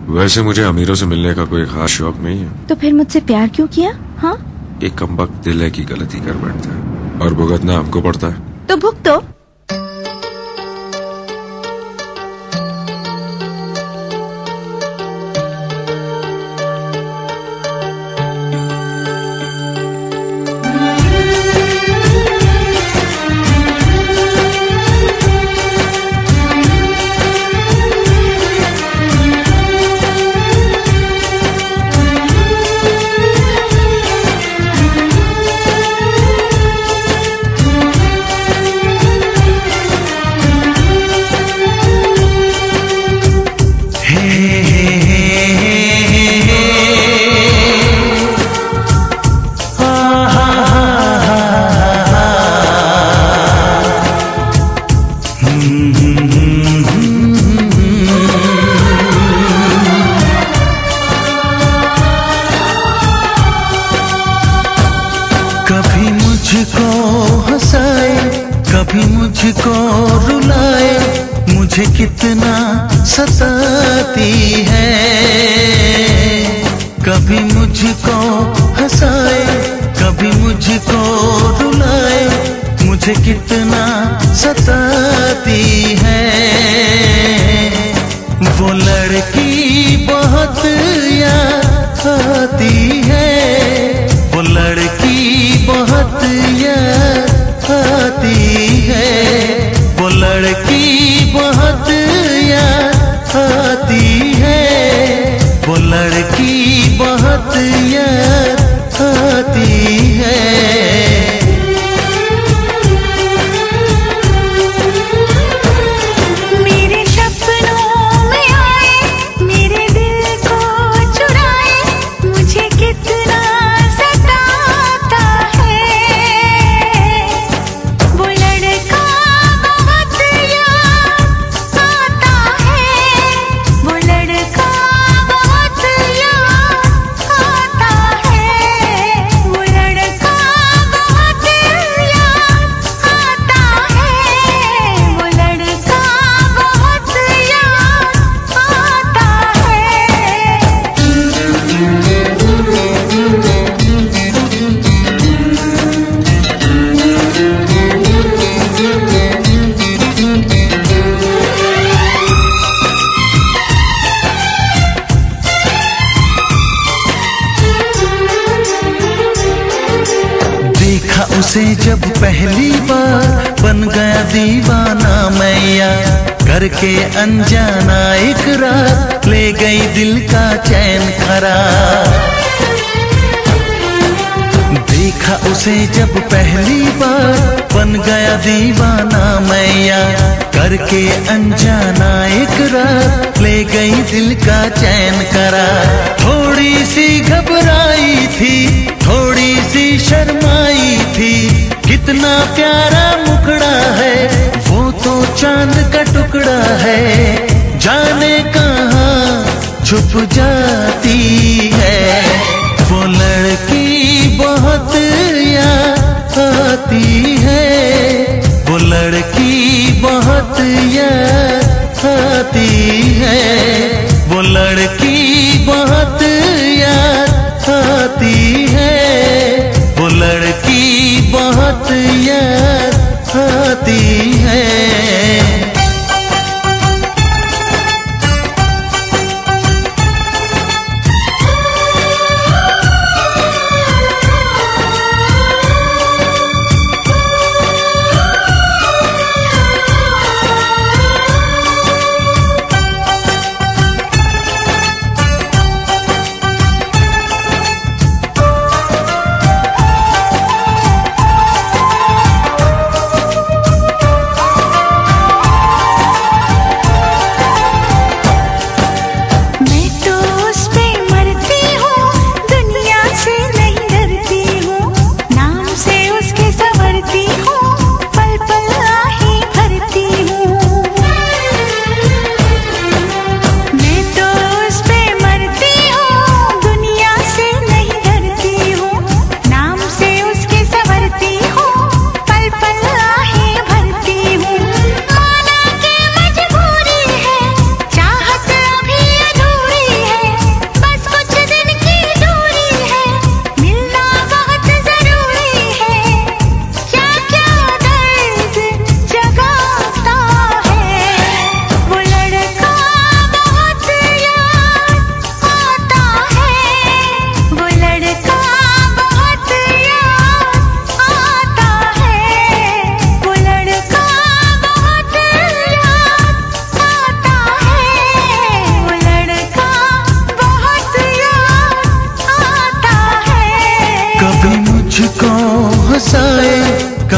वैसे मुझे अमीरों से मिलने का कोई खास शौक नहीं है। तो फिर मुझसे प्यार क्यों किया? हाँ, एक कमबख्त दिल है की गलती कर बैठता है और भुगतना हमको पड़ता है। तो भुगतो। कभी मुझको हंसाए, कभी मुझको रुलाए, मुझे कितना सताती है। कभी मुझको हंसाए, कभी मुझको रुलाए, मुझे कितना सताती है। वो लड़की बहुत याद आती है, वो लड़की बहुत याद आती है, वो लड़की बहुत याद आती है, वो लड़की बहुत याद आती है। उसे जब पहली बार बन गया दीवाना मैया, करके अनजाना इकरार ले गई दिल का चैन करार। देखा उसे जब पहली बार बन गया दीवाना मैया, करके अनजाना इकरार ले गई दिल का चैन करार। थोड़ी सी घबराई थी, थोड़ी सी शर्माई थी, कितना प्यारा मुखड़ा है, वो तो चांद का टुकड़ा है, जाने कहाँ छुप जाती है। वो लड़की बहुत याद आती है, वो लड़की बहुत याद आती है, वो लड़की बहुत याद आती है, वो लड़की बहुत याद आती है।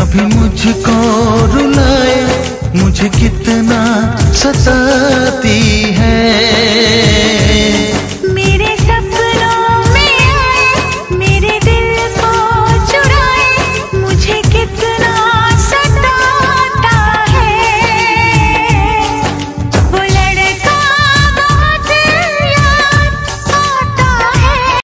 कभी मुझको रुलाए, मुझे कितना सताती